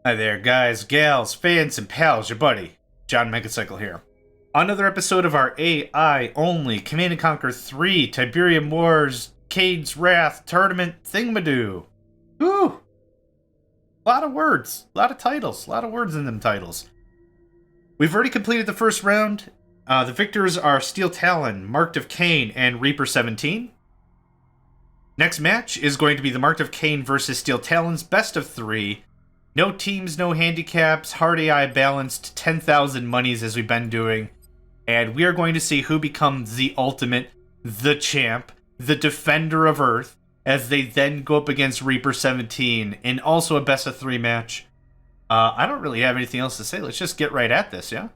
Hi there, guys, gals, fans, and pals. Your buddy, John Megacycle here. Another episode of our AI-only Command & Conquer 3 Tiberium Wars Cade's Wrath Tournament Thingamadoo. Whew! A lot of words, a lot of titles, a lot of words in them titles. We've already completed the first round. The victors are Steel Talon, Marked of Kane, and Reaper 17. Next match is going to be the Marked of Kane versus Steel Talon's best of 3. No teams, no handicaps, hard AI balanced, 10,000 monies as we've been doing. And we are going to see who becomes the ultimate, the champ, the defender of Earth, as they then go up against Reaper 17 in also a best of 3 match. I don't really have anything else to say. Let's just get right at this, yeah?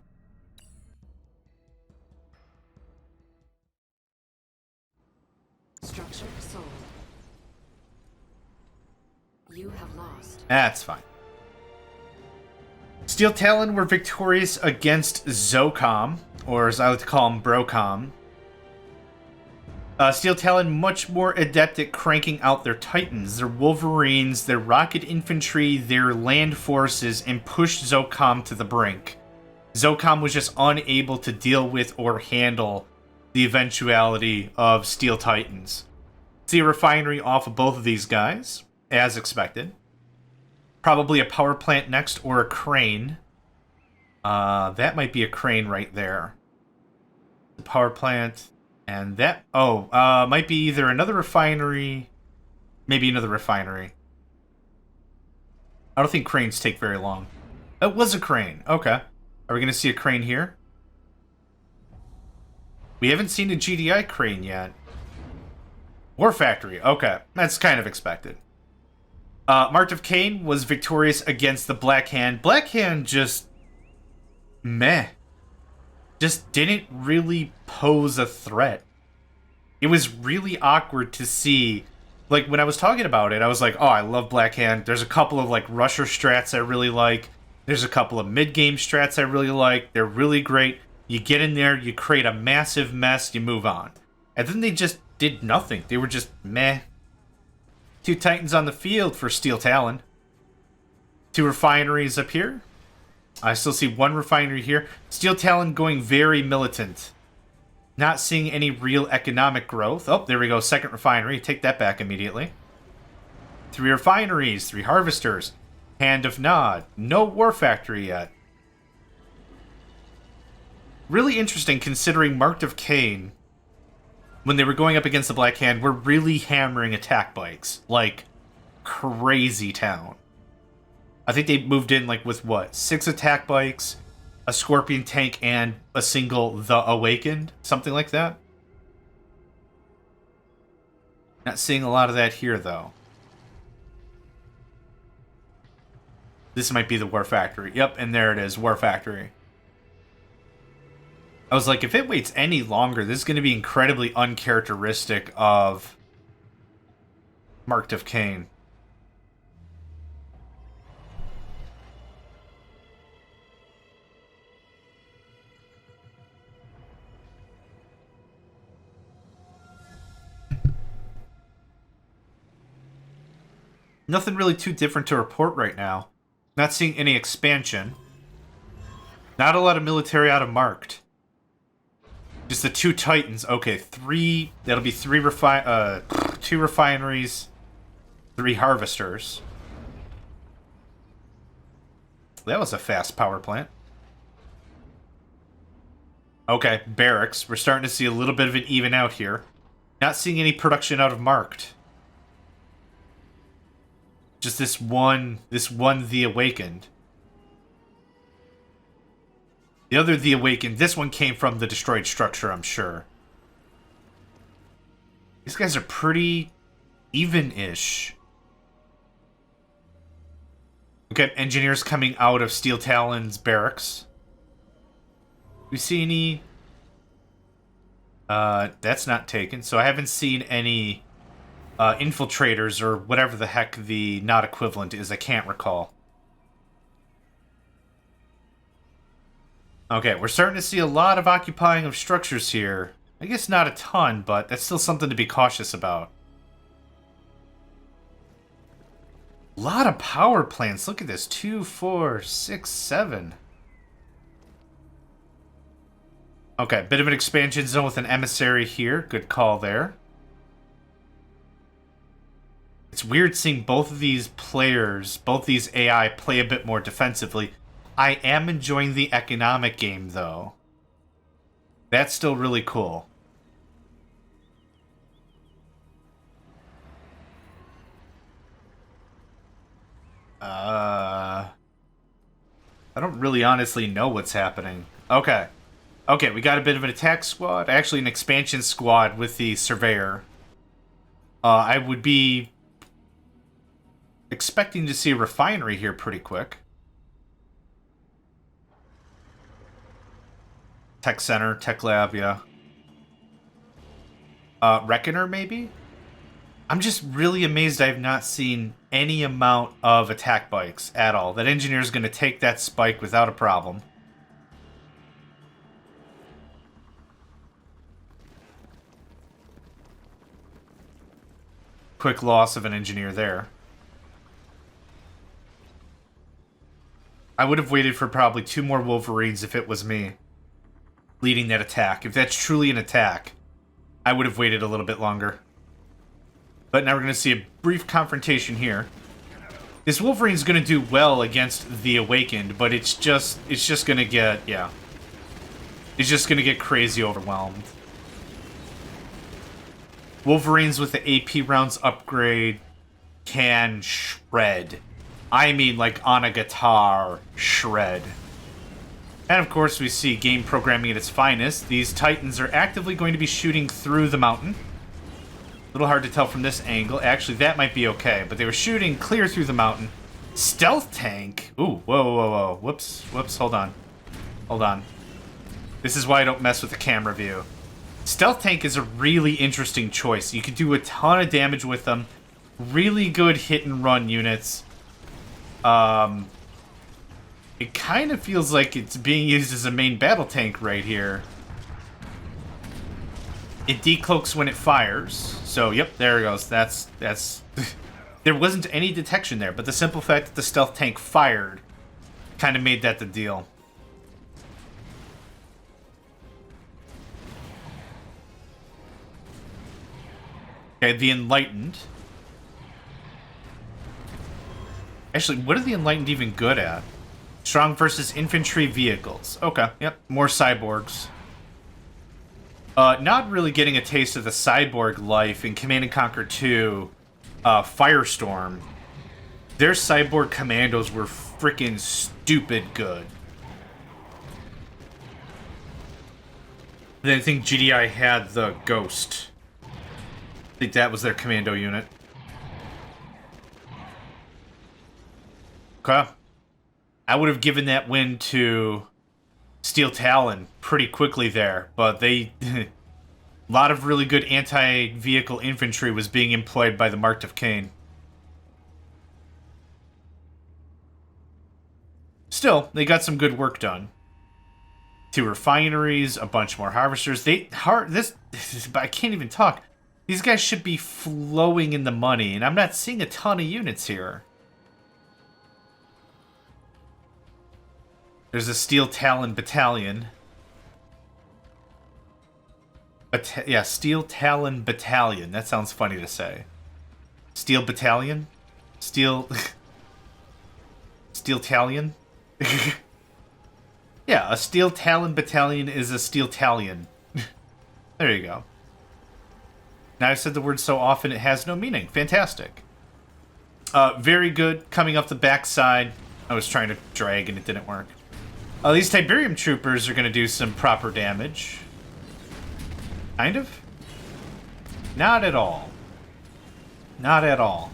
Structure sold. You have lost. That's fine. Steel Talon were victorious against Zocom, or as I like to call him, Brocom. Steel Talon much more adept at cranking out their Titans, their Wolverines, their Rocket Infantry, their land forces, and pushed Zocom to the brink. Zocom was just unable to deal with or handle the eventuality of Steel Titans. See a refinery off of both of these guys, as expected. Probably a power plant next, or a crane. That might be a crane right there. The power plant, and that... Oh, might be either another refinery, maybe another refinery. I don't think cranes take very long. It was a crane, okay. Are we going to see a crane here? We haven't seen a GDI crane yet. War factory, okay. That's kind of expected. Marked of Kane was victorious against the Black Hand. Black Hand just... meh. Just didn't really pose a threat. It was really awkward to see. Like, when I was talking about it, I was like, oh, I love Black Hand. There's a couple of, like, rusher strats I really like. There's a couple of mid-game strats I really like. They're really great. You get in there, you create a massive mess, you move on. And then they just did nothing. They were just meh. 2 Titans on the field for Steel Talon. 2 refineries up here. I still see 1 refinery here. Steel Talon going very militant. Not seeing any real economic growth. Oh, there we go. 2nd refinery. Take that back immediately. 3 refineries. 3 harvesters. Hand of Nod. No war factory yet. Really interesting considering Marked of Kane, when they were going up against the Black Hand, were really hammering attack bikes. Like, crazy town. I think they moved in, like, with what? 6 attack bikes, a Scorpion tank, and a single The Awakened? Something like that? Not seeing a lot of that here, though. This might be the War Factory. Yep, and there it is, War Factory. I was like, if it waits any longer, this is going to be incredibly uncharacteristic of Marked of Kane. Nothing really too different to report right now. Not seeing any expansion. Not a lot of military out of Marked. Just the 2 Titans. Okay, 3... That'll be 2 refineries, 3 harvesters. That was a fast power plant. Okay, barracks. We're starting to see a little bit of an even out here. Not seeing any production out of Marked. Just this one The Awakened. The other The Awakened, this one came from the destroyed structure, I'm sure. These guys are pretty even-ish. Okay, engineers coming out of Steel Talon's barracks. We see any... that's not taken, so I haven't seen any infiltrators or whatever the heck the not equivalent is. I can't recall. Okay, we're starting to see a lot of occupying of structures here. I guess not a ton, but that's still something to be cautious about. A lot of power plants. Look at this. 2, 4, 6, 7. Okay, bit of an expansion zone with an emissary here. Good call there. It's weird seeing both of these players, both these AI, play a bit more defensively. I am enjoying the economic game, though. That's still really cool. I don't really honestly know what's happening. Okay. Okay, we got a bit of an attack squad. Actually, an expansion squad with the Surveyor. I would be expecting to see a refinery here pretty quick. Tech Center, Tech Lab, yeah. Reckoner, maybe? I'm just really amazed I have not seen any amount of attack bikes at all. That engineer's going to take that spike without a problem. Quick loss of an engineer there. I would have waited for probably 2 more Wolverines if it was me leading that attack. If that's truly an attack, I would have waited a little bit longer. But now we're going to see a brief confrontation here. This Wolverine's going to do well against the Awakened, but it's just going to get, yeah. It's just going to get crazy overwhelmed. Wolverines with the AP rounds upgrade can shred. I mean, like on a guitar, shred. And of course, we see game programming at its finest. These Titans are actively going to be shooting through the mountain. A little hard to tell from this angle. Actually, that might be okay. But they were shooting clear through the mountain. Stealth tank. Ooh, whoa, whoa, whoa. Whoops, whoops, hold on. Hold on. This is why I don't mess with the camera view. Stealth tank is a really interesting choice. You can do a ton of damage with them. Really good hit and run units. It kind of feels like it's being used as a main battle tank right here. It decloaks when it fires. So, yep, there it goes. That's there wasn't any detection there, but the simple fact that the stealth tank fired kind of made that the deal. Okay, the Enlightened. Actually, what are the Enlightened even good at? Strong versus infantry vehicles. Okay, yep, more cyborgs. Not really getting a taste of the cyborg life in Command & Conquer 2, Firestorm. Their cyborg commandos were freaking stupid good. Then I think GDI had the Ghost. I think that was their commando unit. Okay. I would have given that win to Steel Talon pretty quickly there, but they... a lot of really good anti-vehicle infantry was being employed by the Marked of Kane. Still, they got some good work done. 2 refineries, a bunch more harvesters. I can't even talk. These guys should be flowing in the money, and I'm not seeing a ton of units here. There's a Steel Talon battalion. Yeah, Steel Talon battalion. That sounds funny to say. Steel battalion? Steel... Steel Talon? Yeah, a Steel Talon battalion is a Steel Talon. There you go. Now I've said the word so often it has no meaning. Fantastic. Very good. Coming off the backside. I was trying to drag and it didn't work. These Tiberium troopers are going to do some proper damage. Kind of? Not at all. Not at all.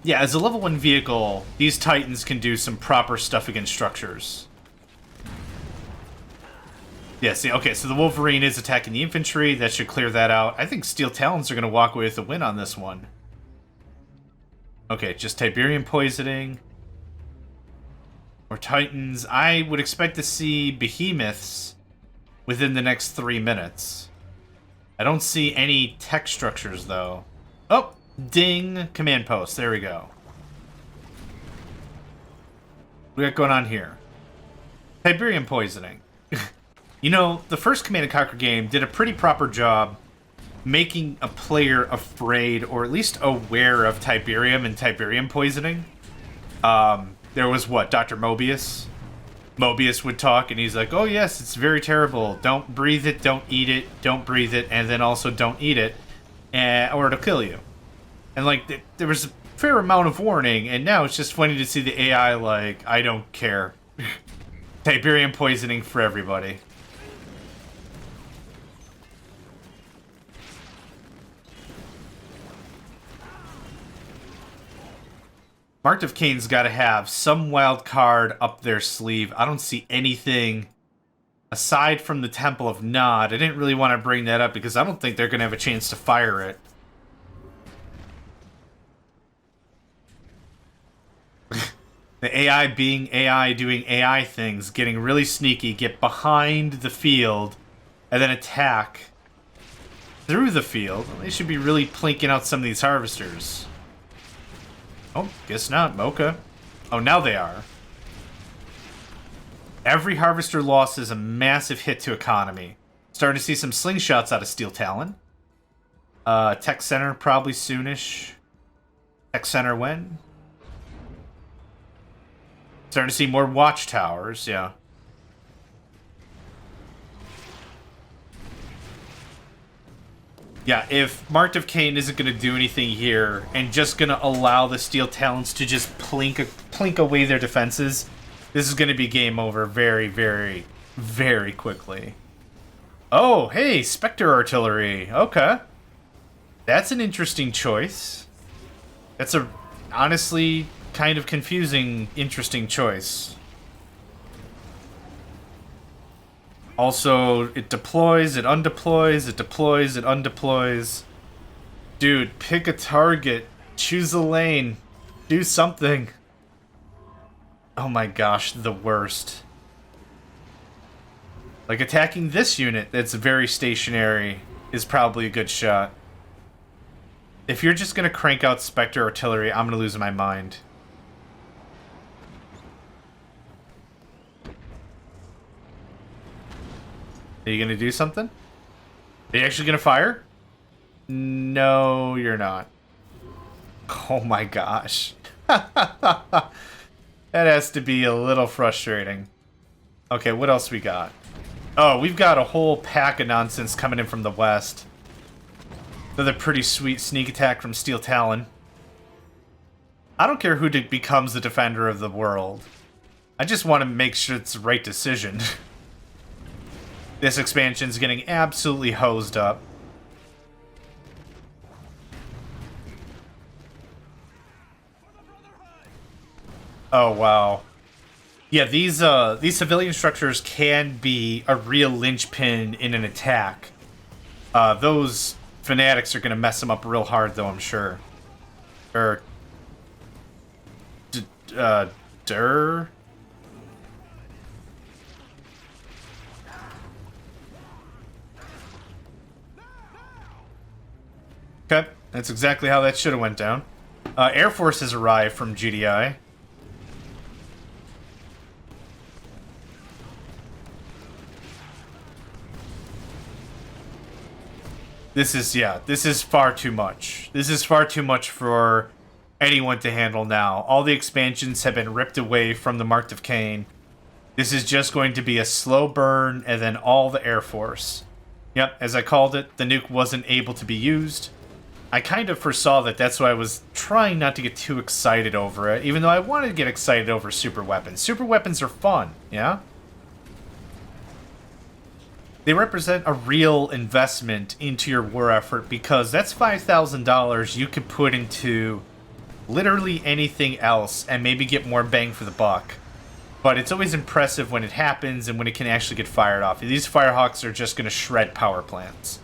Yeah, as a level 1 vehicle, these Titans can do some proper stuff against structures. Yeah, see, okay, so the Wolverine is attacking the infantry. That should clear that out. I think Steel Talons are going to walk away with a win on this one. Okay, just Tiberium poisoning. Or Titans. I would expect to see Behemoths within the next 3 minutes. I don't see any tech structures, though. Oh, Ding. Command post. There we go. What we got going on here? Tiberium poisoning. You know, the first Command & Conquer game did a pretty proper job making a player afraid, or at least aware of Tiberium and Tiberium poisoning. There was, what, Dr. Mobius? Mobius would talk, and he's like, oh yes, it's very terrible. Don't breathe it, don't eat it, don't breathe it, and then also don't eat it, or it'll kill you. And, like, there was a fair amount of warning, and now it's just funny to see the AI like, I don't care. Tiberium poisoning for everybody. Marked of Kane's got to have some wild card up their sleeve. I don't see anything aside from the Temple of Nod. I didn't really want to bring that up because I don't think they're going to have a chance to fire it. The AI being AI, doing AI things, getting really sneaky, get behind the field, and then attack through the field. They should be really plinking out some of these harvesters. Oh, guess not. Mocha. Oh, now they are. Every harvester loss is a massive hit to economy. Starting to see some slingshots out of Steel Talon. Tech Center probably soonish. Tech Center when? Starting to see more watchtowers, yeah. Yeah, if Marked of Kane isn't going to do anything here and just going to allow the Steel Talons to just plink away their defenses, this is going to be game over very, very, very quickly. Oh, hey, Spectre Artillery. Okay. That's an interesting choice. That's a, honestly, kind of confusing, interesting choice. Also, it deploys, it undeploys, it deploys, it undeploys. Dude, pick a target. Choose a lane. Do something. Oh my gosh, the worst. Like, attacking this unit that's very stationary is probably a good shot. If you're just gonna crank out Spectre Artillery, I'm gonna lose my mind. Are you gonna do something? Are you actually gonna fire? No, you're not. Oh my gosh. That has to be a little frustrating. Okay, what else we got? Oh, we've got a whole pack of nonsense coming in from the west. Another pretty sweet sneak attack from Steel Talon. I don't care who becomes the defender of the world. I just want to make sure it's the right decision. This expansion's getting absolutely hosed up. Oh, wow. Yeah, these civilian structures can be a real linchpin in an attack. Those fanatics are going to mess them up real hard, though, I'm sure. Durr? Okay, that's exactly how that should have went down. Air Force has arrived from GDI. This is far too much. This is far too much for anyone to handle now. All the expansions have been ripped away from the Marked of Kane. This is just going to be a slow burn, and then all the Air Force. Yep, as I called it, the nuke wasn't able to be used. I kind of foresaw that. That's why I was trying not to get too excited over it, even though I wanted to get excited over super weapons. Super weapons are fun, yeah? They represent a real investment into your war effort because that's $5,000 you could put into literally anything else and maybe get more bang for the buck. But it's always impressive when it happens and when it can actually get fired off. These Firehawks are just going to shred power plants.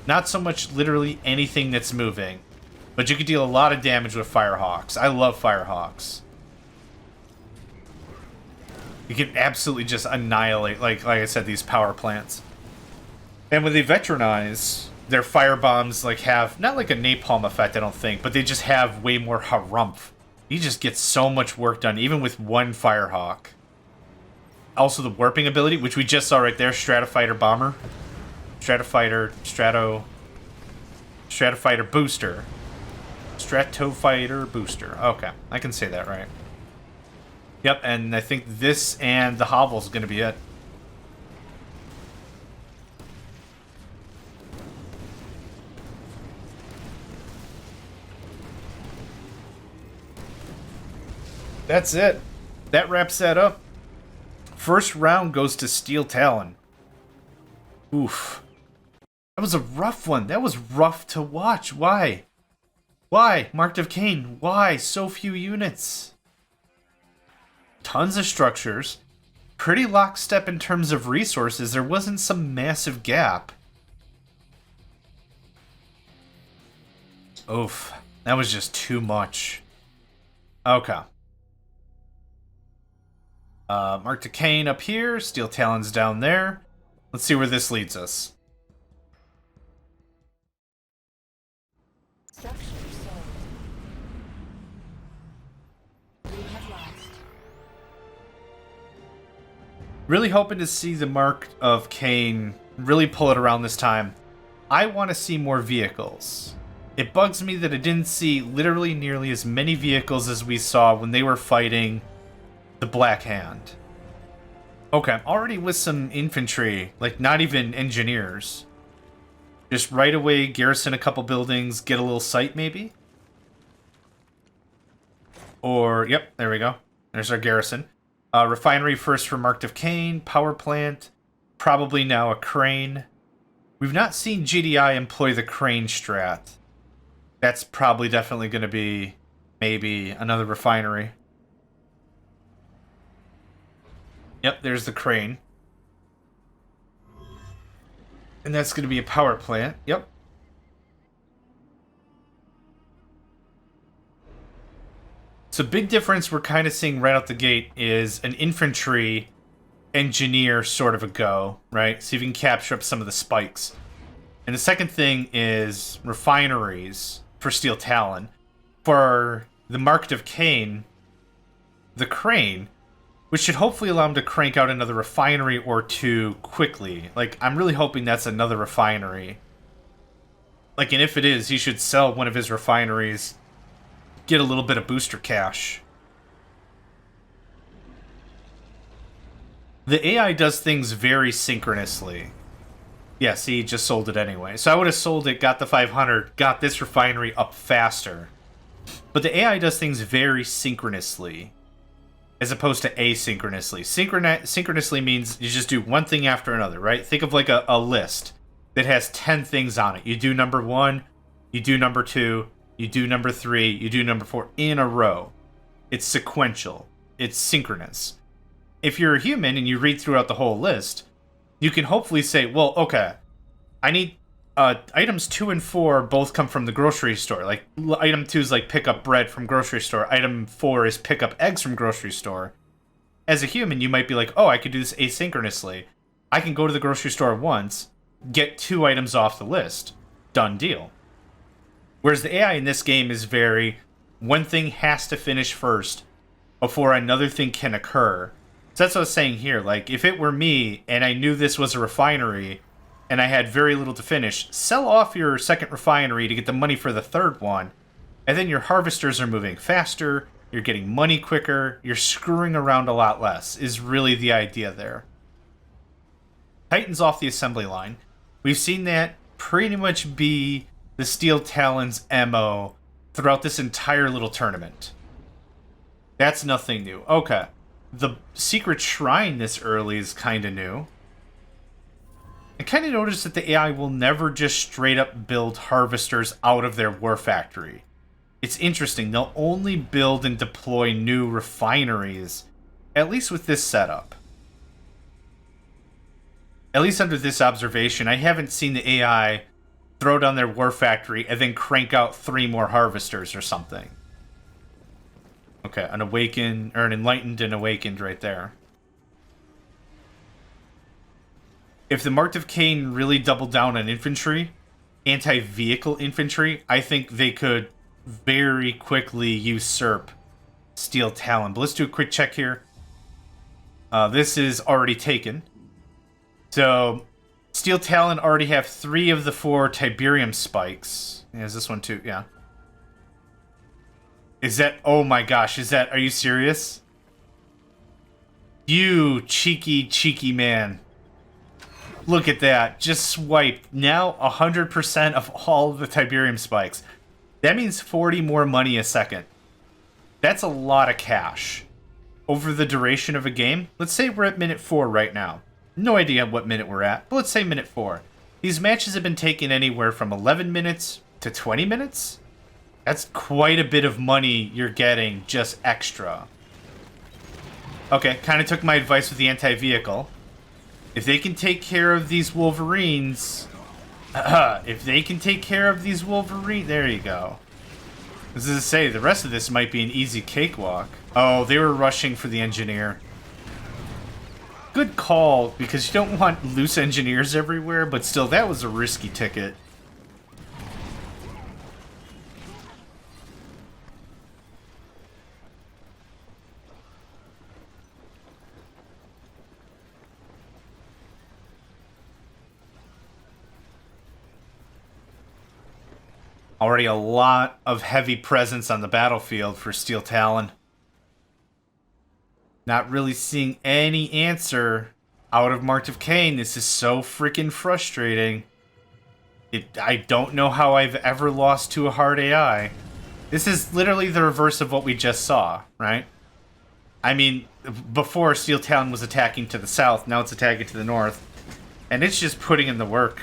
Not so much literally anything that's moving, but you can deal a lot of damage with Firehawks. I love Firehawks. You can absolutely just annihilate, like I said, these power plants. And when they veteranize, their fire bombs like have not like a napalm effect, I don't think, but they just have way more harumph. He just gets so much work done, even with one Firehawk. Also the warping ability, which we just saw right there, Stratofighter Bomber. Stratofighter Booster. Stratofighter Booster. Okay, I can say that right. Yep, and I think this and the hovel's gonna be it. That's it. That wraps that up. First round goes to Steel Talon. Oof. That was a rough one. That was rough to watch. Why? Why? Marked of Kane. Why? So few units. Tons of structures. Pretty lockstep in terms of resources. There wasn't some massive gap. Oof. That was just too much. Okay. Mark to Kane up here, Steel Talons down there. Let's see where this leads us. Structure sold. You have lost. Really hoping to see the Mark of Kane really pull it around this time. I want to see more vehicles. It bugs me that I didn't see literally nearly as many vehicles as we saw when they were fighting the Black Hand. Okay, I'm already with some infantry, like not even engineers. Just right away garrison a couple buildings, get a little site maybe? Or, yep, there we go. There's our garrison. Refinery first for Marked of Kane, power plant, probably now a crane. We've not seen GDI employ the crane strat. That's probably definitely going to be maybe another refinery. Yep, there's the crane. And that's going to be a power plant. Yep. So big difference we're kind of seeing right out the gate is an infantry engineer sort of a go, right? See if you can capture up some of the spikes. And the second thing is refineries for Steel Talon. For the Marked of Kane, the crane, which should hopefully allow him to crank out another refinery or two quickly. Like, I'm really hoping that's another refinery. Like, and if it is, he should sell one of his refineries, get a little bit of booster cash. The AI does things very synchronously. Yeah, see, he just sold it anyway. So I would have sold it, got the 500, got this refinery up faster. But the AI does things very synchronously, as opposed to asynchronously. Synchronously means you just do one thing after another, right? Think of like a list that has 10 things on it. You do number 1, you do number 2, you do number 3, you do number 4 in a row. It's sequential. It's synchronous. If you're a human and you read throughout the whole list, you can hopefully say, well, okay, I need items 2 and 4 both come from the grocery store. Like, item 2 is like pick up bread from grocery store. Item 4 is pick up eggs from grocery store. As a human, you might be like, oh, I could do this asynchronously. I can go to the grocery store once, get 2 items off the list. Done deal. Whereas the AI in this game is very, one thing has to finish first before another thing can occur. So that's what I was saying here. Like, if it were me and I knew this was a refinery and I had very little to finish, sell off your second refinery to get the money for the third one, and then your harvesters are moving faster, you're getting money quicker, you're screwing around a lot less, is really the idea there. Titans off the assembly line. We've seen that pretty much be the Steel Talon's MO throughout this entire little tournament. That's nothing new. Okay. The secret shrine this early is kind of new. I kind of noticed that the AI will never just straight up build harvesters out of their war factory. It's interesting, they'll only build and deploy new refineries, at least with this setup. At least under this observation, I haven't seen the AI throw down their war factory and then crank out 3 more harvesters or something. Okay, an awakened, or an enlightened and awakened right there. If the Marked of Kane really doubled down on infantry, anti-vehicle infantry, I think they could very quickly usurp Steel Talon. But let's do a quick check here. This is already taken. So, Steel Talon already have 3 of the 4 Tiberium spikes. Yeah, is this one too? Yeah. Is that... Oh my gosh, is that... Are you serious? You cheeky, cheeky man. Look at that. Just swiped. Now 100% of all of the Tiberium spikes. That means 40 more money a second. That's a lot of cash. Over the duration of a game, let's say we're at minute 4 right now. No idea what minute we're at, but let's say minute 4. These matches have been taken anywhere from 11 minutes to 20 minutes. That's quite a bit of money you're getting just extra. Okay, kind of took my advice with the anti-vehicle. If they can take care of these Wolverines... if they can take care of these Wolverines... There you go. As I say, the rest of this might be an easy cakewalk. Oh, they were rushing for the engineer. Good call, because you don't want loose engineers everywhere, but still, that was a risky ticket. Already a lot of heavy presence on the battlefield for Steel Talon. Not really seeing any answer out of Mark of Kane. This is so freaking frustrating. I don't know how I've ever lost to a hard AI. This is literally the reverse of what we just saw, right? I mean, before Steel Talon was attacking to the south, now it's attacking to the north. And it's just putting in the work.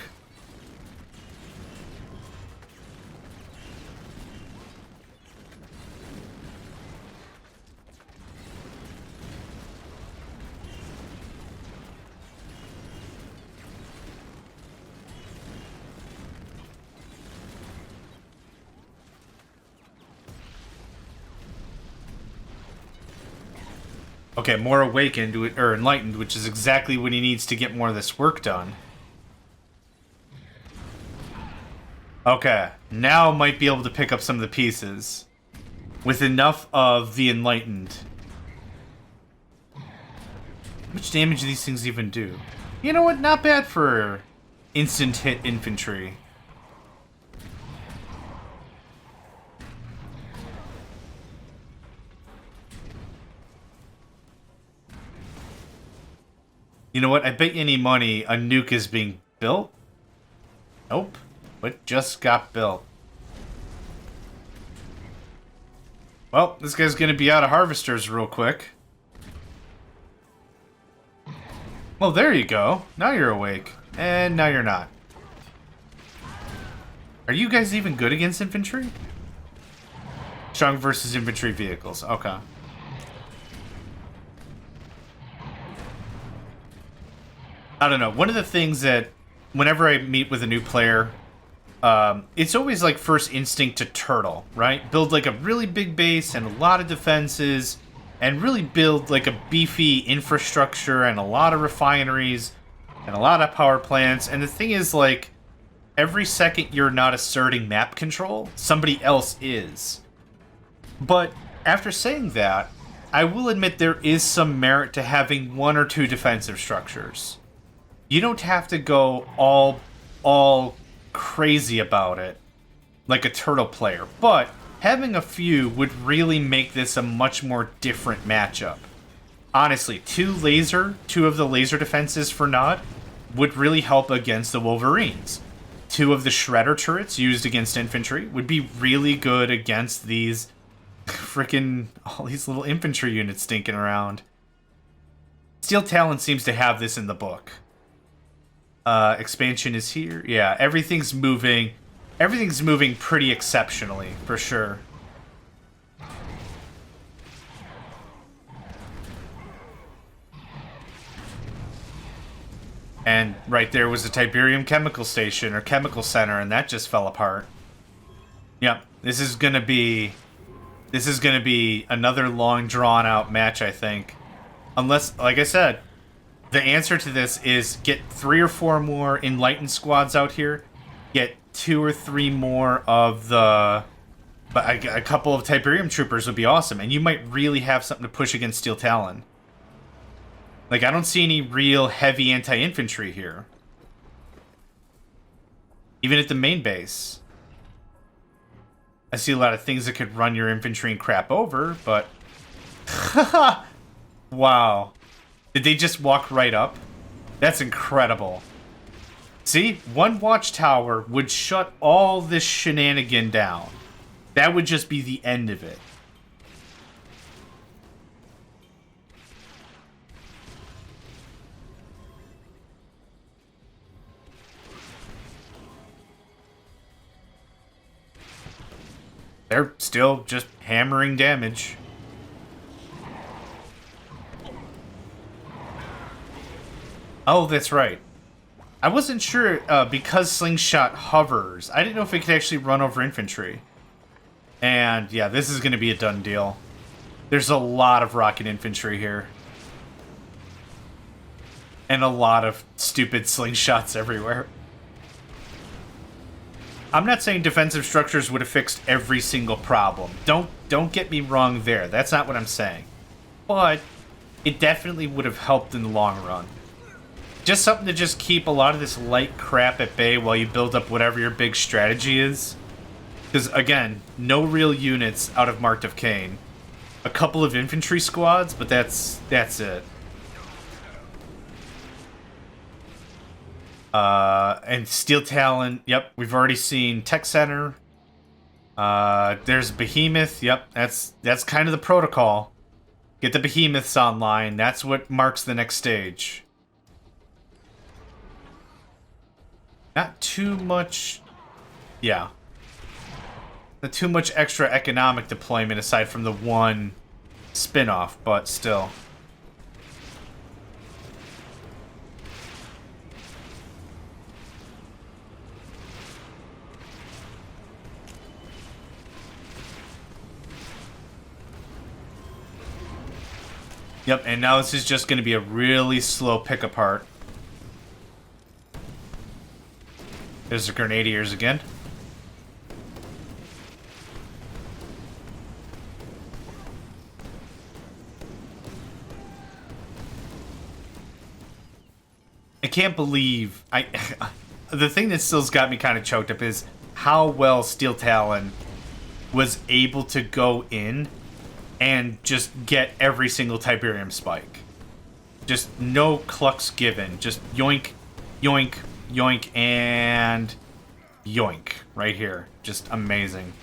Okay, more awakened, or enlightened, which is exactly what he needs to get more of this work done. Okay, now might be able to pick up some of the pieces. With enough of the enlightened. How much damage do these things even do? You know what, not bad for instant hit infantry. You know what? I bet you any money a nuke is being built. Nope. What just got built? Well, this guy's gonna be out of harvesters real quick. Well, there you go. Now you're awake. And now you're not. Are you guys even good against infantry? Strong versus infantry vehicles. Okay. I don't know. One of the things that, whenever I meet with a new player, it's always like first instinct to turtle, right? Build like a really big base and a lot of defenses, and really build like a beefy infrastructure and a lot of refineries and a lot of power plants. And the thing is, like, every second you're not asserting map control, somebody else is. But after saying that, I will admit there is some merit to having 1 or 2 defensive structures. You don't have to go all crazy about it like a turtle player, but having a few would really make this a much more different matchup. Honestly, 2 of the laser defenses for Nod would really help against the Wolverines. 2 of the Shredder turrets used against infantry would be really good against these freaking all these little infantry units stinking around. Steel Talon seems to have this in the book. Expansion is here. Yeah, everything's moving. Everything's moving pretty exceptionally, for sure. And right there was a Tiberium chemical station, or chemical center, and that just fell apart. Yep, this is gonna be another long, drawn-out match, I think. Unless, like I said, the answer to this is get 3 or 4 more enlightened squads out here, get 2 or 3 more of the... But a couple of Tiberium Troopers would be awesome, and you might really have something to push against Steel Talon. Like, I don't see any real heavy anti-infantry here. Even at the main base. I see a lot of things that could run your infantry and crap over, but... Wow. Did they just walk right up? That's incredible. See? One watchtower would shut all this shenanigan down. That would just be the end of it. They're still just hammering damage. Oh, that's right. I wasn't sure, because Slingshot hovers, I didn't know if it could actually run over infantry. And, yeah, this is going to be a done deal. There's a lot of rocket infantry here. And a lot of stupid slingshots everywhere. I'm not saying defensive structures would have fixed every single problem. Don't get me wrong there. That's not what I'm saying. But it definitely would have helped in the long run. Just something to just keep a lot of this light crap at bay while you build up whatever your big strategy is. Because, again, no real units out of Marked of Kane. A couple of infantry squads, but that's it. And Steel Talon, yep, we've already seen Tech Center. There's Behemoth, yep, that's kind of the protocol. Get the Behemoths online, that's what marks the next stage. Not too much, yeah. Not too much extra economic deployment aside from the one spin-off, but still. Yep, and now this is just going to be a really slow pick apart. There's the Grenadiers again. I can't believe the thing that still's got me kind of choked up is how well Steel Talon was able to go in and just get every single Tiberium spike. Just no clucks given. Just yoink, yoink, yoink, and yoink right here. Just amazing.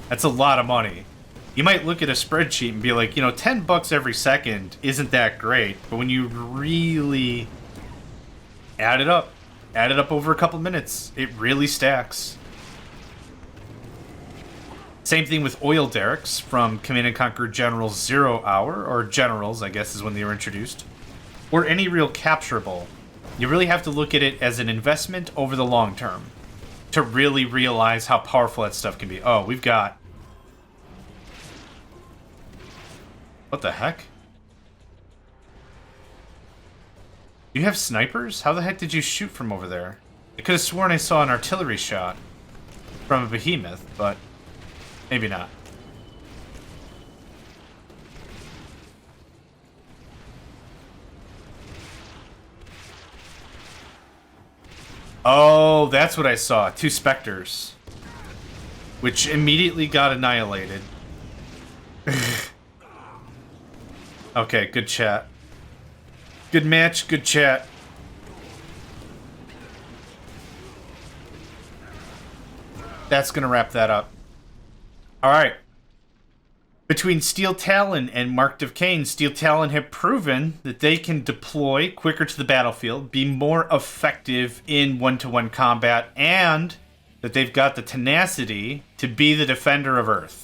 That's a lot of money. You might look at a spreadsheet and be like, you know, $10 every second isn't that great, but when you really add it up over a couple minutes, it really stacks. Same thing with oil derricks from Command & Conquer Generals 0 Hour, or Generals, I guess is when they were introduced, or any real capturable. You really have to look at it as an investment over the long term to really realize how powerful that stuff can be. Oh, we've got... What the heck? You have snipers? How the heck did you shoot from over there? I could have sworn I saw an artillery shot from a behemoth, but maybe not. Oh, that's what I saw. 2 Spectres. Which immediately got annihilated. Okay, good chat. Good match, good chat. That's gonna wrap that up. Alright. Between Steel Talon and Marked of Kane, Steel Talon have proven that they can deploy quicker to the battlefield, be more effective in one-to-one combat, and that they've got the tenacity to be the defender of Earth.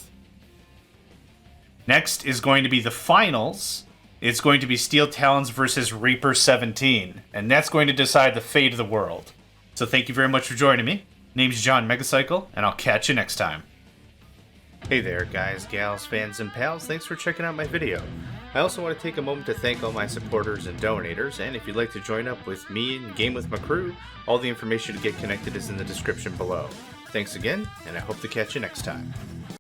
Next is going to be the finals. It's going to be Steel Talons versus Reaper 17, and that's going to decide the fate of the world. So thank you very much for joining me. Name's John Megacycle, and I'll catch you next time. Hey there guys, gals, fans, and pals, thanks for checking out my video. I also want to take a moment to thank all my supporters and donators, and if you'd like to join up with me and game with my crew, all the information to get connected is in the description below. Thanks again, and I hope to catch you next time.